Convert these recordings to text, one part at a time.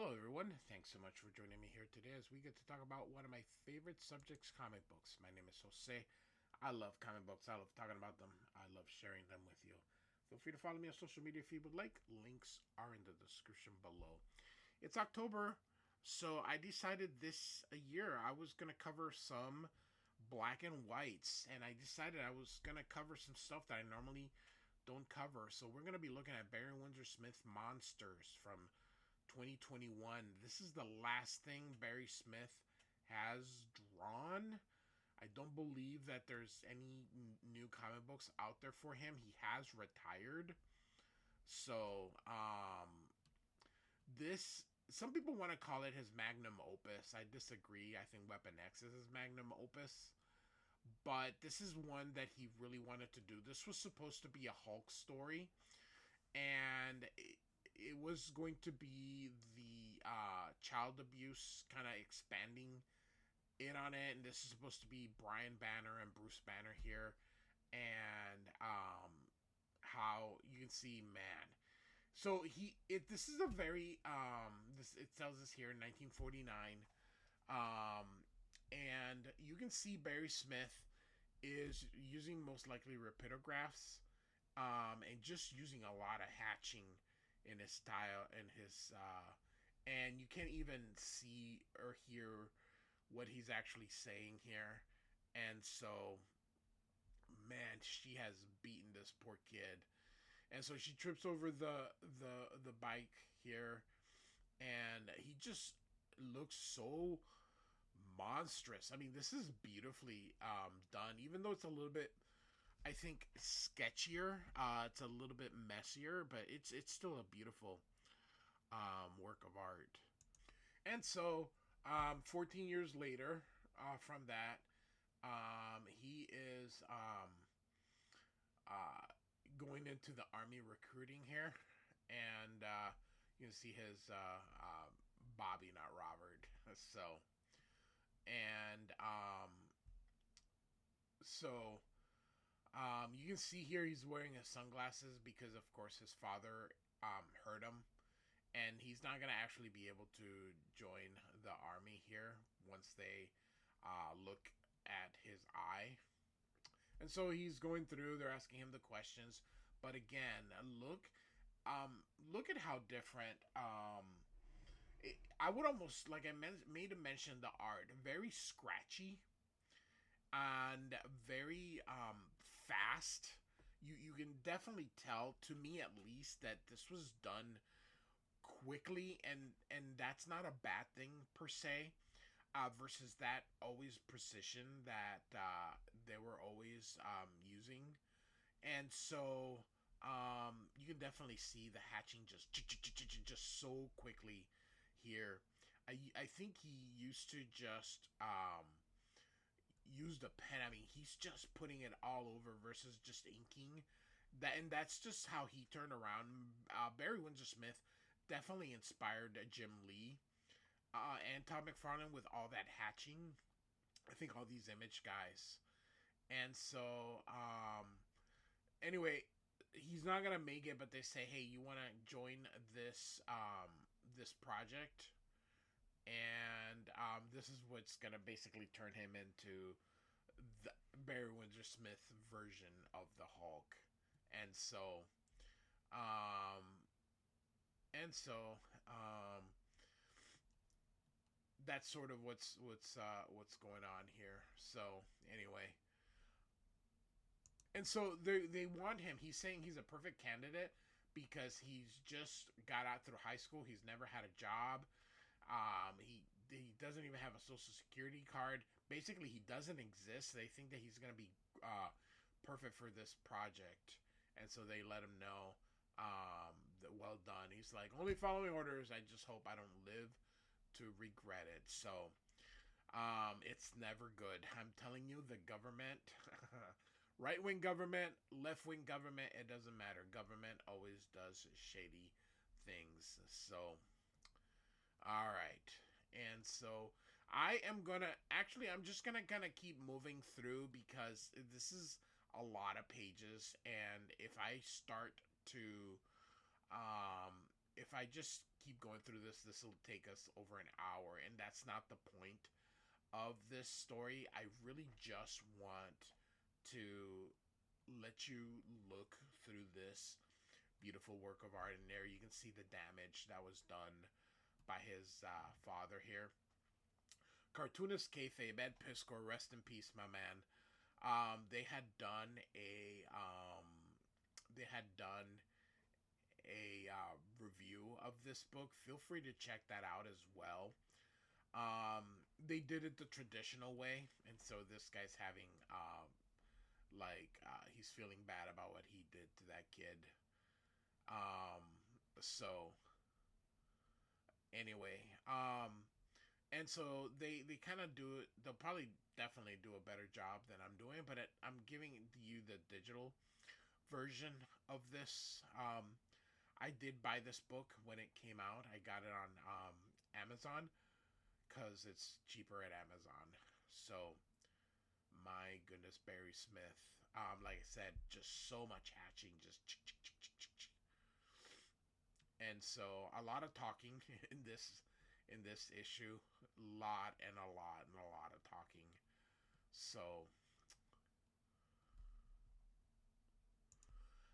Hello, everyone. Thanks so much for joining me here today as we get to talk about one of my favorite subjects, comic books. My name is Jose. I love comic books. I love talking about them. I love sharing them with you. Feel free to follow me on social media if you would like. Links are in the description below. It's October, so I decided this year I was going to cover some black and whites, and I decided I was going to cover some stuff that I normally don't cover. So we're going to be looking at Barry Windsor Smith Monsters from 2021. This is the last thing Barry Smith has drawn. I don't believe that there's any new comic books out there for him. He has retired. So, this some people want to call it his magnum opus. I disagree. I think Weapon X is his magnum opus. But this is one that he really wanted to do. This was supposed to be a Hulk story, and it was going to be the child abuse kind of expanding in on it, and this is supposed to be Brian Banner and Bruce Banner here, and how you can see, man. So this is a very this it tells us here in 1949, um, and you can see Barry Smith is using most likely rapidographs, and just using a lot of hatching in his style and his and you can't even see or hear what he's actually saying here. And so, man, she has beaten this poor kid. And so she trips over the bike here, and he just looks so monstrous. I mean, this is beautifully done, even though it's a little bit, I think, sketchier. It's a little bit messier, but it's still a beautiful work of art. And so, 14 years later, from that, he is uh, going into the army recruiting here, and you can see his Bobby, not Robert. So, and so you can see here he's wearing his sunglasses because, of course, his father hurt him, and he's not gonna actually be able to join the army here once they look at his eye. And so he's going through. They're asking him the questions, but again, look at how different. I would almost like made a mention the art very scratchy and very fast. You can definitely tell, to me at least, that this was done quickly, and that's not a bad thing per se. Versus that always precision that they were always using, and so you can definitely see the hatching just so quickly here. I think he used to just use the pen. I mean, he's just putting it all over versus just inking. And that's just how he turned around. Barry Windsor Smith definitely inspired Jim Lee and Todd McFarlane with all that hatching. I think all these image guys. And so, anyway, he's not gonna make it, but they say, "Hey, you want to join this project?" And this is what's gonna basically turn him into the Barry Windsor Smith version of the Hulk. And so, um, and so, that's sort of what's going on here. So anyway, and so they want him. He's saying he's a perfect candidate because he's just got out through high school. He's never had a job. He doesn't even have a social security card. Basically, he doesn't exist. They think that he's gonna be perfect for this project, and so they let him know that well done. He's like, only following orders. I just hope I don't live to regret it. So it's never good. I'm telling you, the government, right wing government, left wing government, it doesn't matter. Government always does shady things. So, all right. And so I'm just gonna kind of keep moving through because this is a lot of pages. And if I start to, if I just keep going through this will take us over an hour, and that's not the point of this story. I really just want to let you look through this beautiful work of art, and there you can see the damage that was done by his father here. Cartoonist kayfabe Ed Piskor, rest in peace, my man. They had done a they had done a review of this book. Feel free to check that out as well. They did it the traditional way, and so this guy's having he's feeling bad about what he did to that kid. Um, so anyway, and so they kind of do it. They'll probably definitely do a better job than I'm doing, but I'm giving you the digital version of this. I did buy this book when it came out. I got it on Amazon because it's cheaper at Amazon. So my goodness, Barry Smith. Like I said, just so much hatching, just and so a lot of talking in this issue, lot and a lot and a lot of talking. So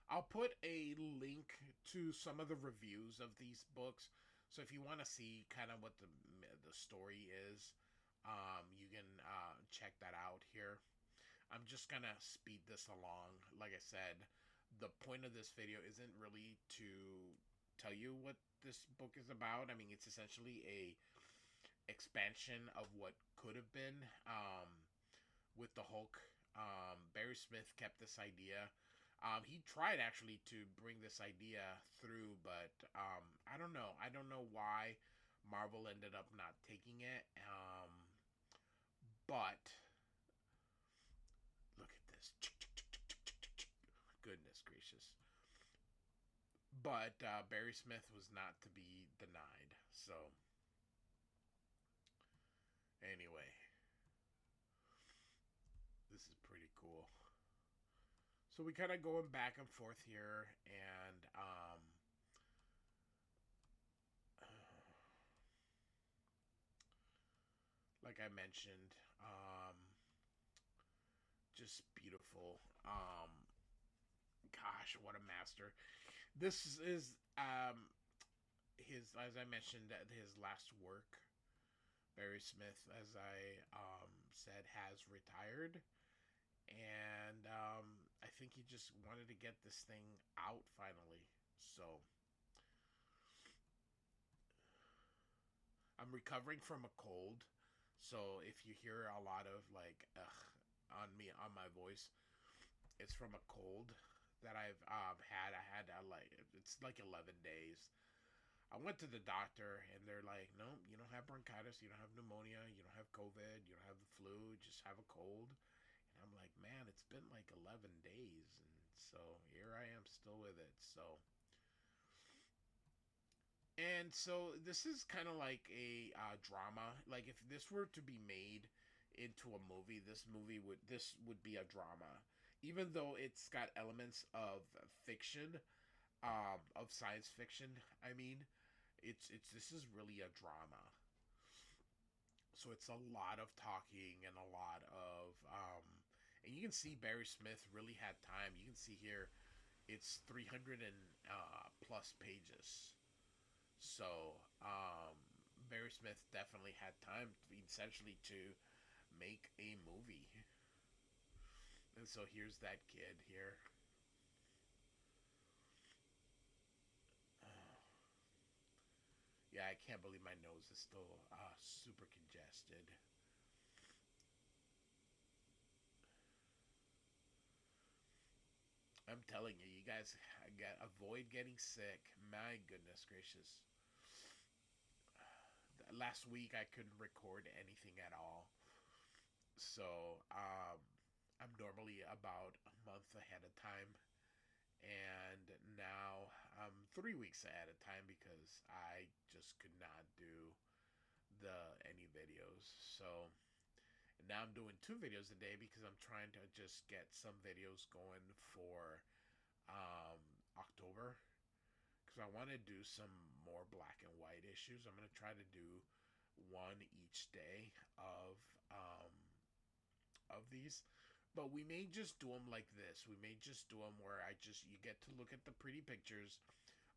I'll put a link to some of the reviews of these books. So if you want to see kind of what the story is, you can check that out here. I'm just gonna speed this along. Like I said, the point of this video isn't really to tell you what this book is about. I mean, it's essentially a expansion of what could have been with the Hulk. Barry Smith kept this idea. He tried actually to bring this idea through, but I don't know. I don't know why Marvel ended up not taking it. But look at this. Goodness gracious. But Barry Smith was not to be denied. So anyway, this is pretty cool. So we kind of going back and forth here, and like I mentioned, just beautiful. Gosh, what a master! This is his, as I mentioned, his last work. Barry Smith, as I said, has retired, and I think he just wanted to get this thing out finally. So I'm recovering from a cold, so if you hear a lot of like on me on my voice, it's from a cold that I've had. I had like it's like 11 days. I went to the doctor and they're like, no, you don't have bronchitis, you don't have pneumonia, you don't have COVID, you don't have the flu, you just have a cold. And I'm like, man, it's been like 11 days. And so here I am still with it. So this is kind of like a drama. Like if this were to be made into a movie, this would be a drama. Even though it's got elements of fiction, of science fiction, I mean, it's this is really a drama. So it's a lot of talking and a lot of and you can see Barry Smith really had time. You can see here it's 300 and plus pages. So Barry Smith definitely had time essentially to make a movie. And so here's that kid here. Yeah, I can't believe my nose is still super congested. I'm telling you, you guys avoid getting sick. My goodness gracious. Last week I couldn't record anything at all. So I'm normally about a month ahead of time. And now I'm 3 weeks ahead of time because I just could not do any videos. So now I'm doing 2 videos a day because I'm trying to just get some videos going for October, because I want to do some more black and white issues. I'm gonna try to do one each day um, of these. But we may just do them like this. We may just do them where you get to look at the pretty pictures,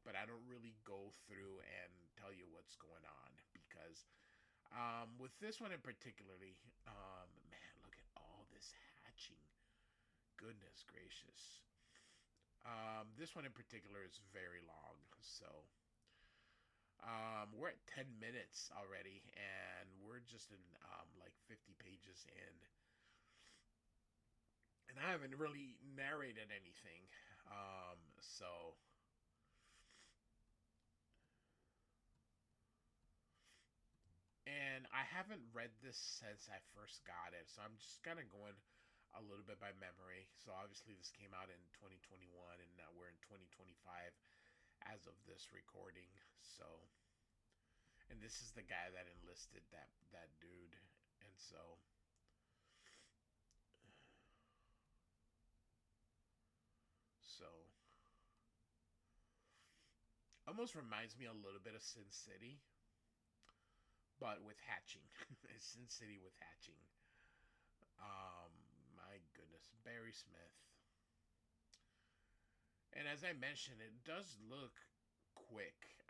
but I don't really go through and tell you what's going on because with this one in particularly, man, look at all this hatching. Goodness gracious. This one in particular is very long, so we're at 10 minutes already, and we're just in like 50 pages in, and I haven't really narrated anything. So and I haven't read this since I first got it, so I'm just kind of going a little bit by memory. So obviously this came out in 2021, and now we're in 2025 as of this recording. So, and this is the guy that enlisted that dude, and so almost reminds me a little bit of Sin City, but with hatching. Sin City with hatching. Um, my goodness, Barry Smith. And as I mentioned, it does look quick.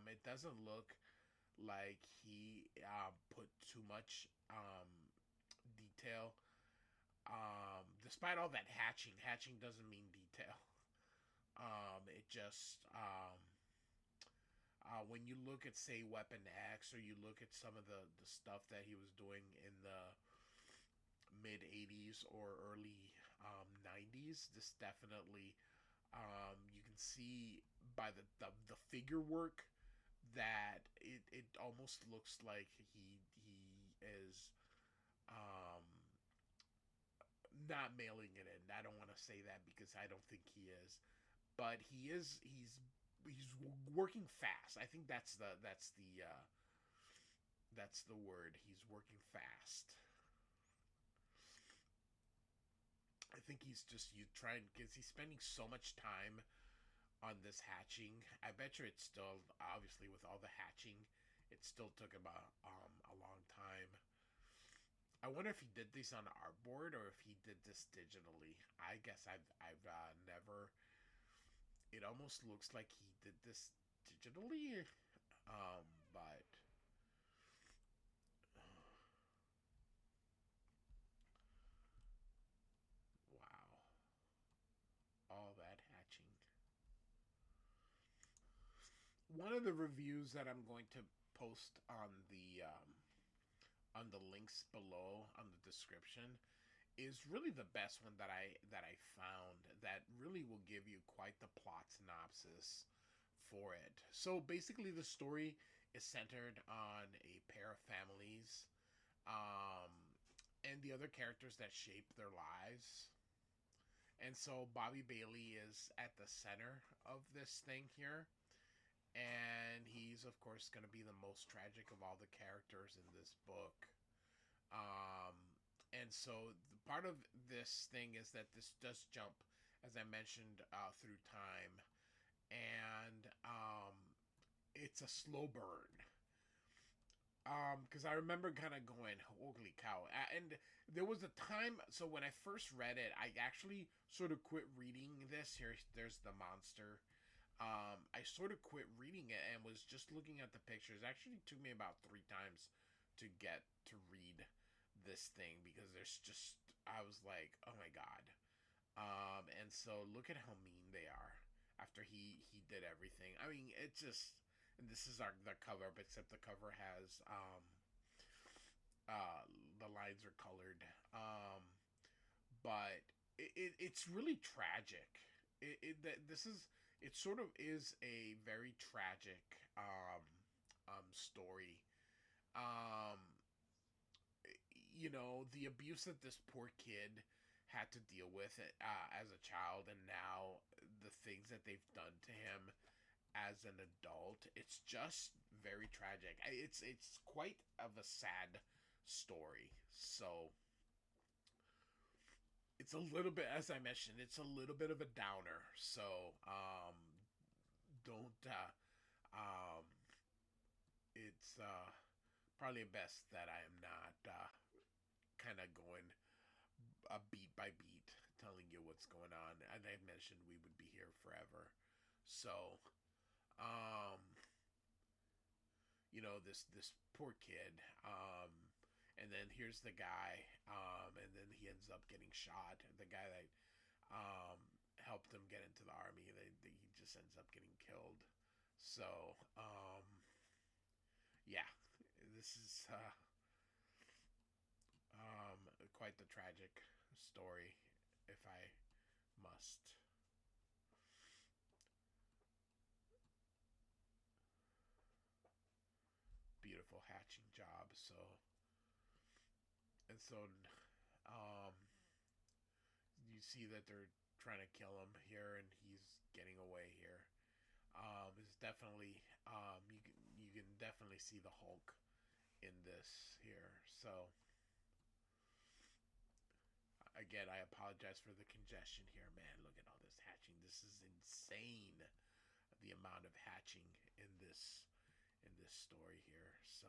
It doesn't look like he put too much detail. Despite all that hatching doesn't mean detail. It just when you look at say Weapon X, or you look at some of the stuff that he was doing in the mid 80s or early 90s, this definitely you can see by the figure work that it almost looks like he is um, not mailing it in. I don't want to say that because I don't think he is, but he's working fast. I think that's the word. He's working fast. I think he's just you trying because he's spending so much time on this hatching. I bet you it's still obviously with all the hatching, it still took about a long time. I wonder if he did these on artboard or if he did this digitally. I guess I've never. It almost looks like he did this digitally, but wow, all that hatching. One of the reviews that I'm going to post on the links below on the description is really the best one that I found that really will give you quite the plot synopsis for it. So basically, the story is centered on a pair of families, um, and the other characters that shape their lives. And so Bobby Bailey is at the center of this thing here, and he's of course going to be the most tragic of all the characters in this book. Um, and so the part of this thing is that this does jump, as I mentioned, through time, and it's a slow burn. Because I remember kind of going, holy cow. And there was a time, so when I first read it, I actually sort of quit reading this. Here, there's the monster. I sort of quit reading it and was just looking at the pictures. It actually took me about 3 times to get to read this thing because there's just, I was like, oh my god. And so look at how mean they are after he did everything. I mean, it just, and this is the cover up, except the cover has uh the lines are colored. But it's really tragic. This is, it sort of is a very tragic story. Um the abuse that this poor kid had to deal with as a child, and now the things that they've done to him as an adult. It's just very tragic. It's quite of a sad story. So it's a little bit, as I mentioned, it's a little bit of a downer. So don't Um, it's probably best that I am not kind of going beat by beat, telling you what's going on. And I mentioned we would be here forever. So, um, this poor kid, and then here's the guy, and then he ends up getting shot. The guy that um, helped him get into the army, he just ends up getting killed. So, yeah, this is quite the tragic story, if I must. Beautiful hatching job. So um, you see that they're trying to kill him here, and he's getting away here. It's definitely you can definitely see the Hulk in this here. So again, I apologize for the congestion here, man. Look at all this hatching. This is insane. The amount of hatching in this story here. So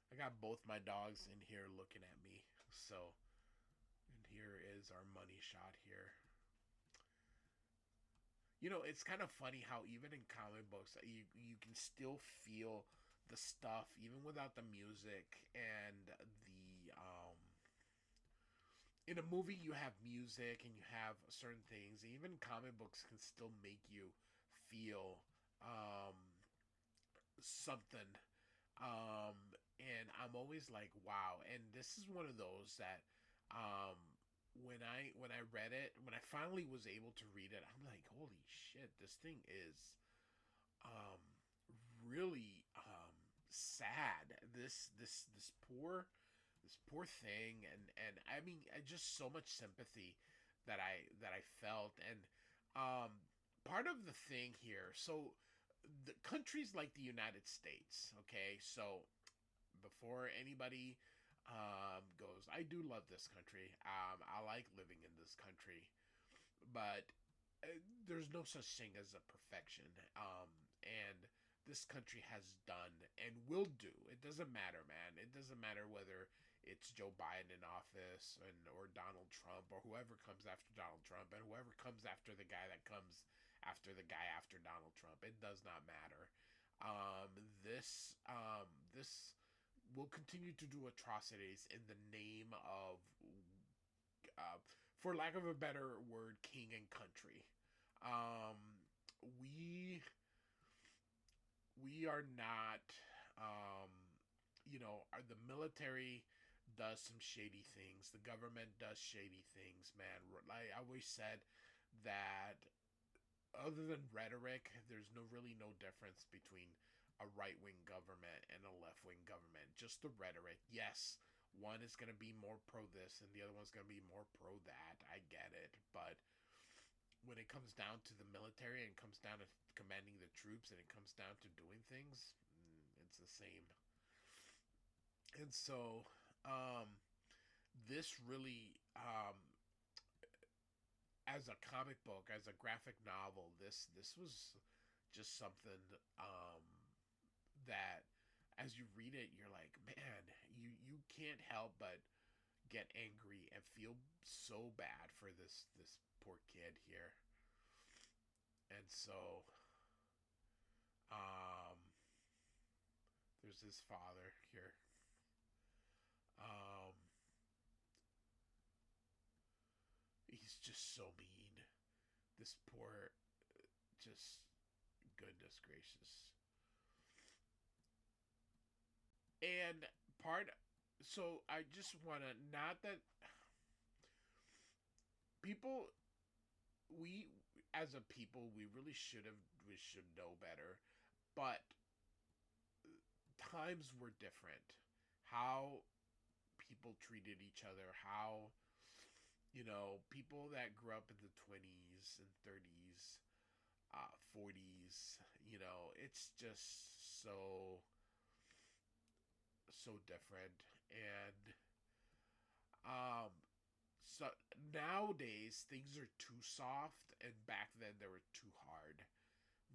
I got both my dogs in here looking at me. So and here is our money shot here. It's kind of funny how even in comic books you can still feel the stuff even without the music and the in a movie you have music and you have certain things. Even comic books can still make you feel um, something. Um, and I'm always like, wow. And this is one of those that um, when I read it, when I finally was able to read it, I'm like, holy shit, this thing is um, really sad. This poor thing, and I mean, just so much sympathy that I felt, and um, part of the thing here. So, the countries like the United States. Okay, so before anybody goes, I do love this country. I like living in this country, but there's no such thing as a perfection. And this country has done and will do. It doesn't matter, man. It doesn't matter whether it's Joe Biden in office or Donald Trump or whoever comes after Donald Trump and whoever comes after the guy that comes after the guy after Donald Trump. It does not matter. This will continue to do atrocities in the name of, uh, for lack of a better word, king and country. Um, we we are not, um, the military does some shady things. The government does shady things, man. Like I always said that other than rhetoric, there's really no difference between a right wing government and a left wing government. Just the rhetoric. Yes, one is going to be more pro this and the other one's going to be more pro that. I get it. But when it comes down to the military and it comes down to commanding the troops and it comes down to doing things, it's the same. And so, this really, as a comic book, as a graphic novel, this was just something um, that, as you read it, you're like, man, you can't help but get angry and feel so bad for this poor kid here. And so, um, there's his father here. Um, he's just so mean. This poor, just goodness gracious. And part, so I just want to, not that people, we as a people, we should know better, but times were different. How people treated each other, how, people that grew up in the 20s and 30s, 40s, it's just so different. And um, So nowadays things are too soft, and back then they were too hard.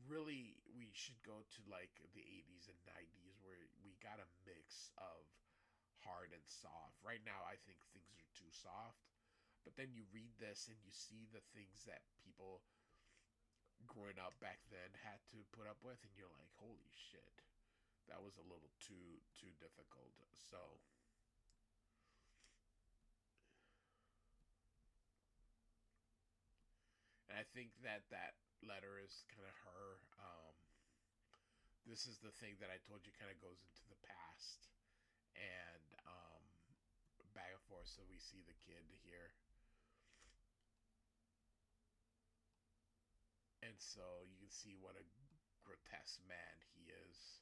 Really, we should go to like the 80s and 90s where we got a mix of hard and soft. Right now, I think things are too soft. But then you read this and you see the things that people growing up back then had to put up with, and you're like, holy shit, that was a little too difficult. So, and I think that that letter is kind of her. This is the thing that I told you kind of goes into the past and back and forth. So we see the kid here, and so you can see what a grotesque man he is,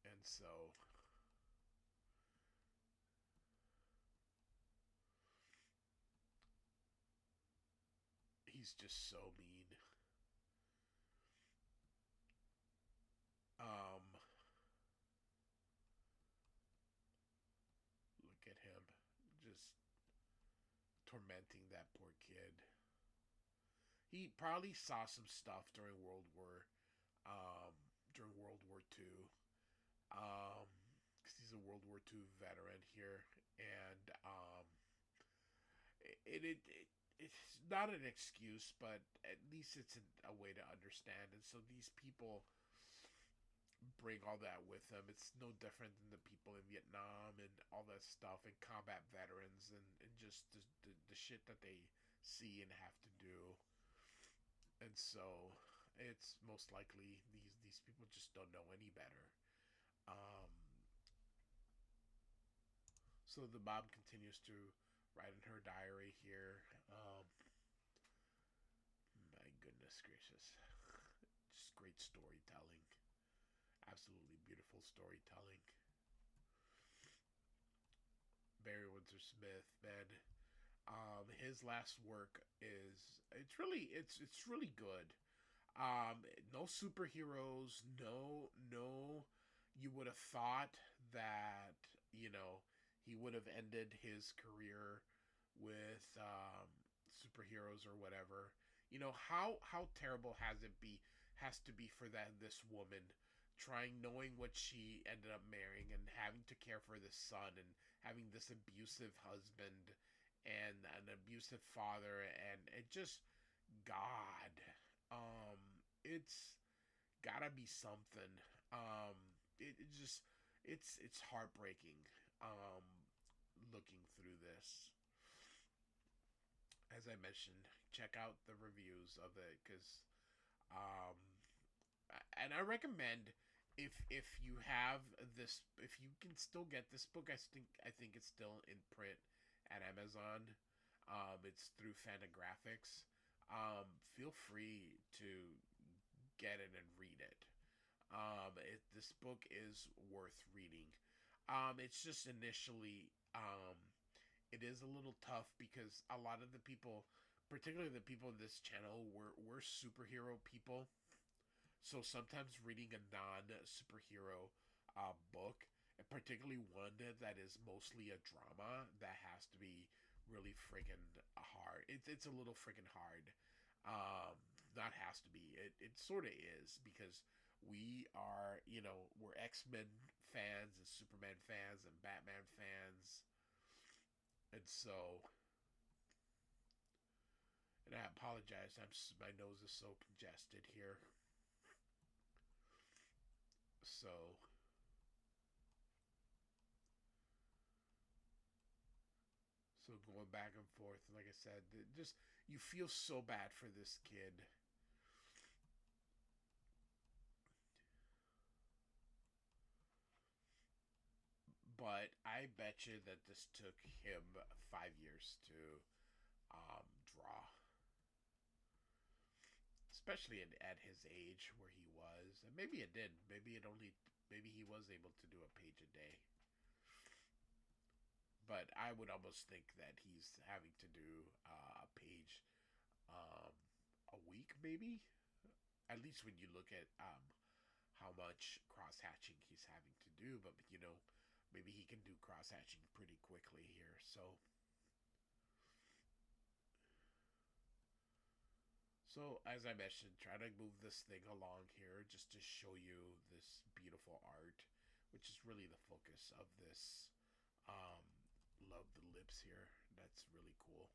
and so he's just so mean. Um, Look at him, just tormenting that poor kid. He probably saw some stuff um, during World War II, because he's a World War II veteran here, and it's not an excuse, but at least it's a way to understand. And so these people bring all that with them. It's no different than the people in Vietnam and all that stuff, and combat veterans, and just the shit that they see and have to do. And so it's most likely these people just don't know any better. Um, so the mom continues to write in her diary here. My goodness gracious, just great storytelling, absolutely beautiful storytelling. Barry Windsor Smith, man. His last work is it's really good. No superheroes, no. You would have thought that he would have ended his career with superheroes or whatever. How terrible has to be for that this woman trying, knowing what she ended up marrying and having to care for this son and having this abusive husband and an abusive father, and it just, God, um it's gotta be something. um it just, it's heartbreaking, um looking through this. As I mentioned, check out the reviews of it, because um and I recommend, if you have this, if you can still get this book, I think it's still in print at Amazon. It's through Fantagraphics. Feel free to get it and read it. This book is worth reading. It's just initially, it is a little tough because a lot of the people, particularly the people in this channel, were superhero people. So sometimes reading a non-superhero book, and particularly one that is mostly a drama, that has to be really friggin' hard. It's a little friggin' hard. Um, Not has to be. It sort of is, because we're X-Men fans and Superman fans and Batman fans, and so. And I apologize. My nose is so congested here. So, going back and forth, like I said, just, you feel so bad for this kid. But I bet you that this took him 5 years to draw, especially at his age where he was. And maybe it did. Maybe he was able to do a page a day. But I would almost think that he's having to do a page um, a week, maybe. At least when you look at how much cross hatching he's having to do. But maybe he can do cross hatching pretty quickly here. So as I mentioned, try to move this thing along here just to show you this beautiful art, which is really the focus of this. Um, love the lips here. That's really cool.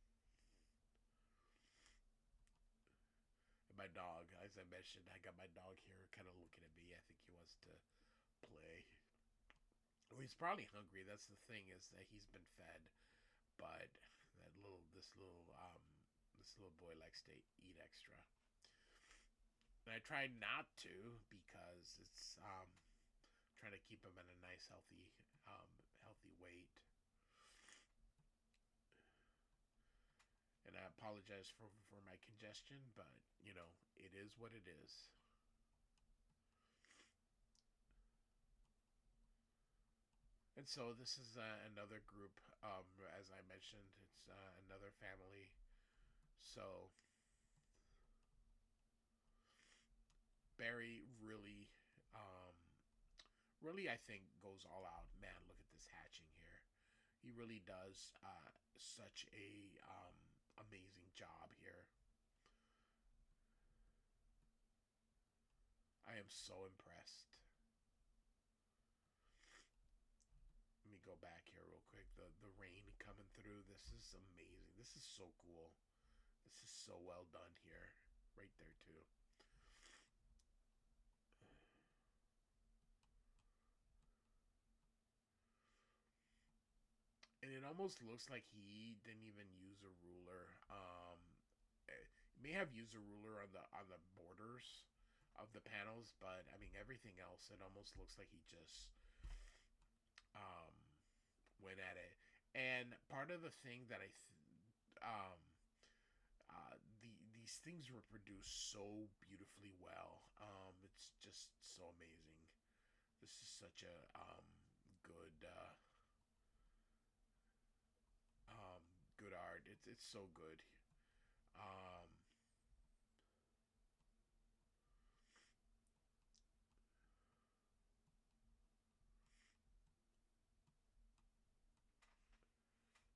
And my dog, as I mentioned, I got my dog here, kind of looking at me. I think he wants to play. Well, he's probably hungry. That's the thing, is that he's been fed, but this little boy likes to eat extra. And I try not to, because it's trying to keep him at a nice healthy weight. And I apologize for my congestion, but it is what it is. And so this is another group. As I mentioned, it's another family. So Barry really, I think, goes all out. Man, look at this hatching here. He really does such a amazing job here. I am so impressed. Let me go back here real quick. The rain coming through. This is amazing. This is so cool. This is so well done here. Right there too. And it almost looks like he didn't even use a ruler. He may have used a ruler on the borders of the panels, but I mean everything else. It almost looks like he just um, went at it. And part of the thing that um, these things were produced so beautifully well. It's just so amazing. This is such a good um, good art. It's so good. Um,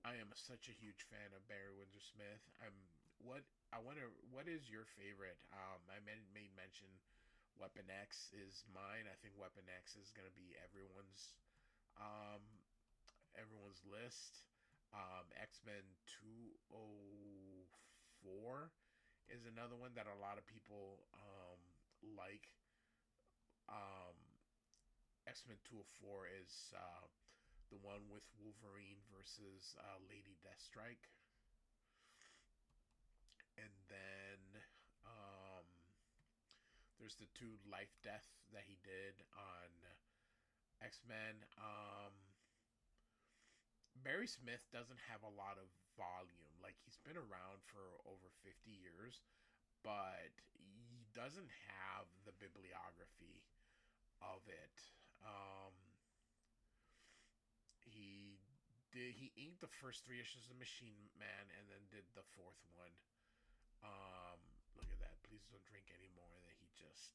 I am such a huge fan of Barry Windsor Smith. What I wonder, what is your favorite? I made mention Weapon X is mine. I think Weapon X is gonna be um, everyone's list. X Men 204 is another one that a lot of people like. Um, X Men 204 is the one with Wolverine versus Lady Deathstrike. And then there's the two Life Death that he did on X Men. Barry Smith doesn't have a lot of volume. Like, he's been around for over 50 years, but he doesn't have the bibliography of it. Um, he inked the first three issues of Machine Man, and then did the fourth one. Um, Look at that. Please don't drink any more. That he just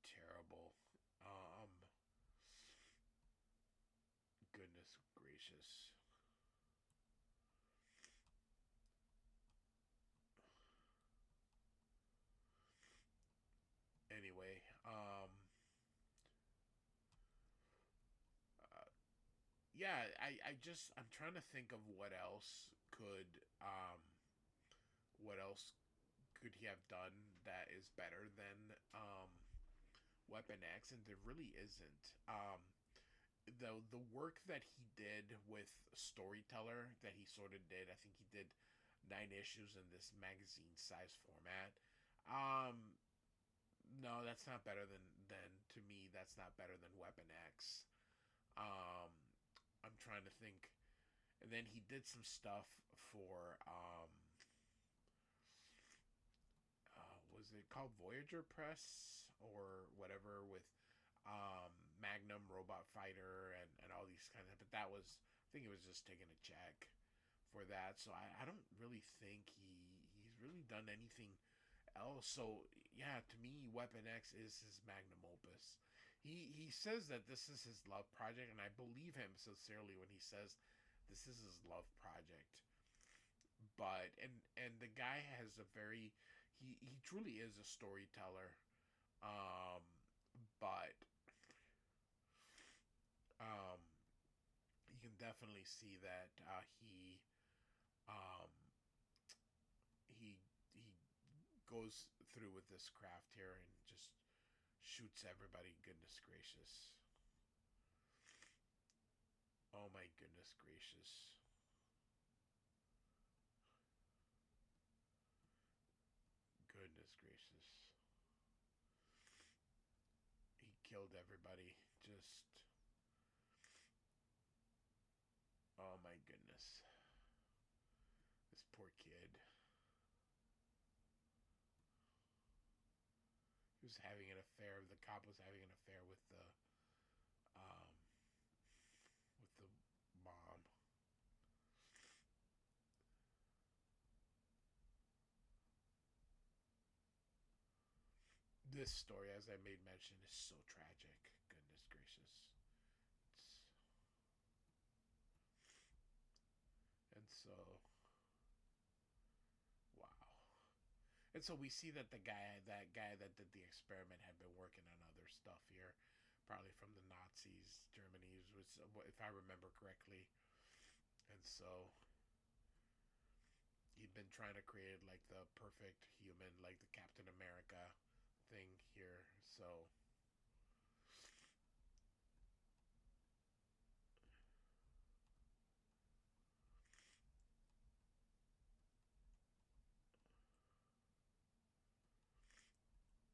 terrible. Um, Goodness gracious. Anyway, uh, yeah, I'm trying to think of what else could he have done that is better than Weapon X, and there really isn't. The work that he did with Storyteller, that he sort of did, I think he did 9 issues in this magazine size format. Um, no, that's not better than to me. That's not better than Weapon X. Um, I'm trying to think. And then he did some stuff for was it called Voyager Press or whatever, with Magnum Robot Fighter and all these kinds of. But that was, I think it was just taking a check for that. So I don't really think he's really done anything else. So yeah, to me, Weapon X is his magnum opus. He says that this is his love project, and I believe him sincerely when he says This is his love project. And the guy has a very he truly is a storyteller. Um, but um, you can definitely see that um, he goes through with this craft here and just shoots everybody. Goodness gracious! Oh my goodness gracious! Goodness gracious! He killed everybody. Just oh my goodness! This poor kid. He was having an affair. The cop was having an affair um, with the mom. This story, as I made mention, is so tragic. Goodness gracious. It's, and so, wow. And so we see that that guy that did the experiment, had been working on other stuff here, probably from the Nazis, Germany, was, if I remember correctly. And so he'd been trying to create like the perfect human, like the Captain America thing here. So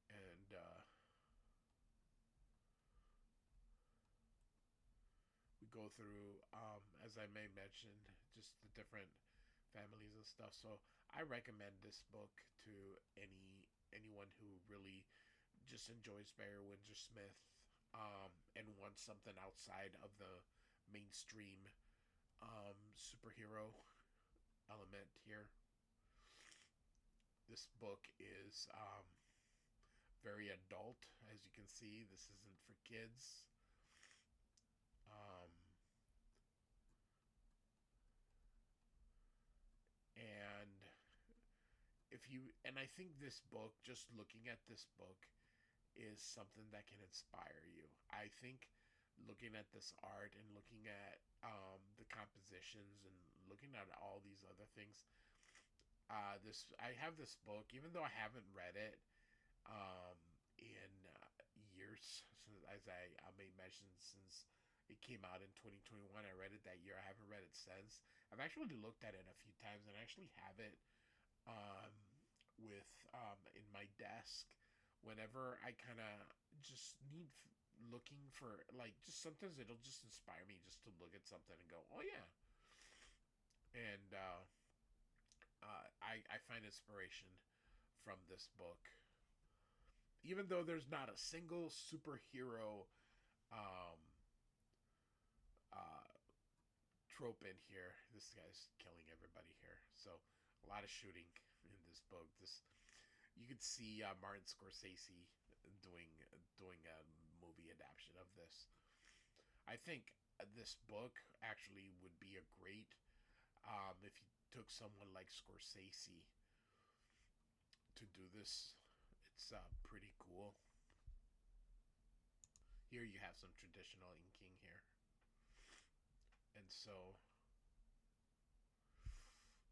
and we go through, as I may mention, just the different families and stuff. So I recommend this book to anyone who really just enjoys Barry Windsor Smith, and wants something outside of the mainstream superhero element here. This book is very adult, as you can see. This isn't for kids. Um, and and I think this book, just looking at this book, is something that can inspire you. I think looking at this art and looking at the compositions and looking at all these other things, this I have this book, even though I haven't read it um, in years, as I made mention, since it came out in 2021. I read it that year. I haven't read it since. I've actually looked at it a few times, and I actually have it um, with in my desk whenever I kind of just need looking for, like, just sometimes it'll just inspire me just to look at something and go, oh yeah. And I find inspiration from this book, even though there's not a single superhero um, uh, trope in here. This guy's killing everybody here. So a lot of shooting in this book. This you could see Martin Scorsese doing a movie adaptation of this. I think this book actually would be a great, if you took someone like Scorsese to do this. It's pretty cool. Here you have some traditional inking here, and so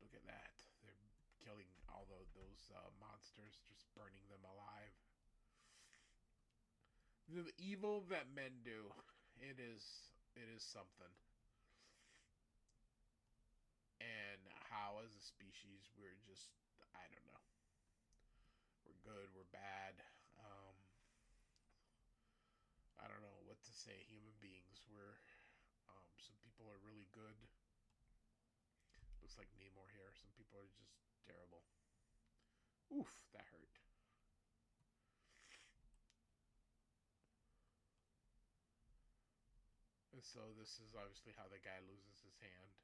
look at that. They're killing all those monsters, just burning them alive. The evil that men do, it is something. And how, as a species, we're just, I don't know. We're good, we're bad. Um, I don't know what to say. Human beings, some people are really good. Looks like Namor here. Some people are just terrible. Oof, that hurt. And so this is obviously how the guy loses his hand.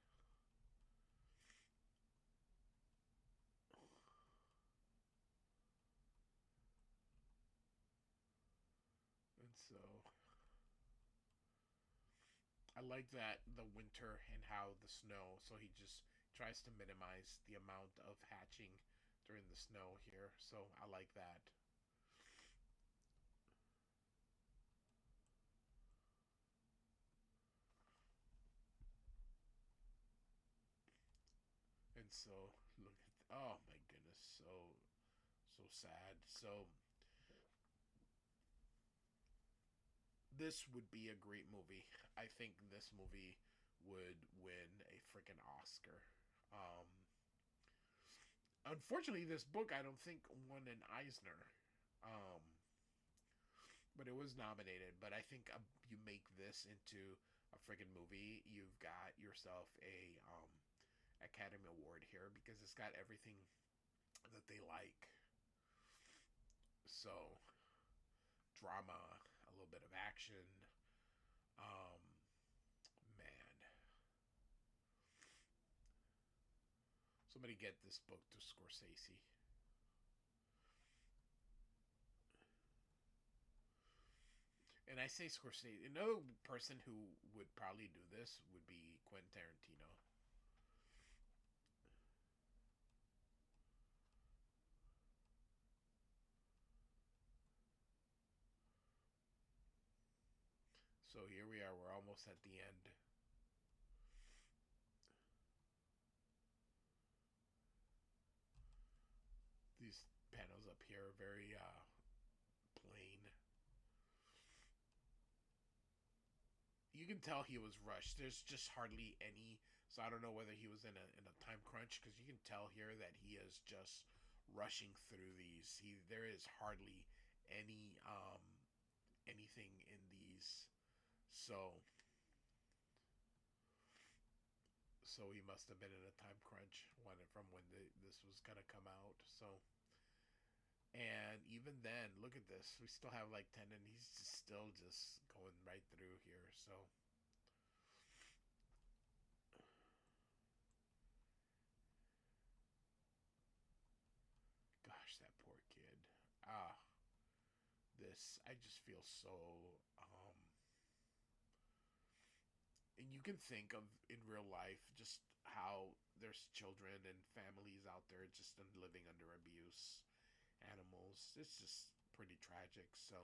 And so I I like that the winter and how the snow. So he just tries to minimize the amount of hatching during the snow here. So I like that. And so look at, oh my goodness, so sad. So this would be a great movie. I think this movie would win a freaking Oscar. Um, Unfortunately, this book I don't think won an Eisner, um, but it was nominated. But I think you make this into a freaking movie, you've got yourself a Academy Award here because it's got everything that they like. So drama, a little bit of action. Um, Man, somebody get this book to Scorsese. And I say Scorsese. Another person who would probably do this would be Quentin Tarantino. So here we are. We're almost at the end. These panels up here are very plain. You can tell he was rushed. There's just hardly any. So I don't know whether he was in a time crunch because you can tell here that he is just rushing through these. There is hardly any anything in these. So he must have been in a time crunch when this was gonna come out. So and even then, look at this. We still have like 10, and he's just still just going right through here. So gosh, that poor kid. Ah, this I just feel so and you can think of in real life just how there's children and families out there just living under abuse, animals. It's just pretty tragic. So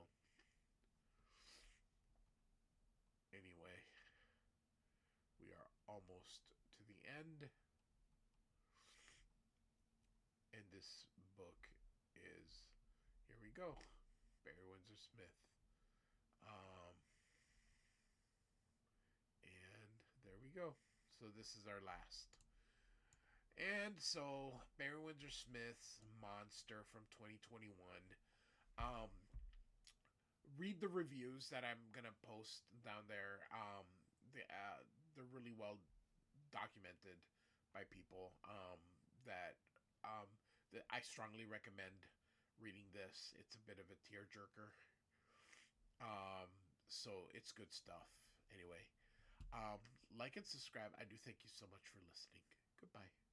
anyway, we are almost to the end, and this book is here we go, Barry Windsor Smith. Um, and there we go. So this is our last. And so Barry Windsor Smith's Monster from 2021. Um, Read the reviews that I'm gonna post down there. They're really well documented by people. That um, that I strongly recommend reading this. It's a bit of a tearjerker. Um, so it's good stuff. Anyway, like and subscribe. I do thank you so much for listening. Goodbye.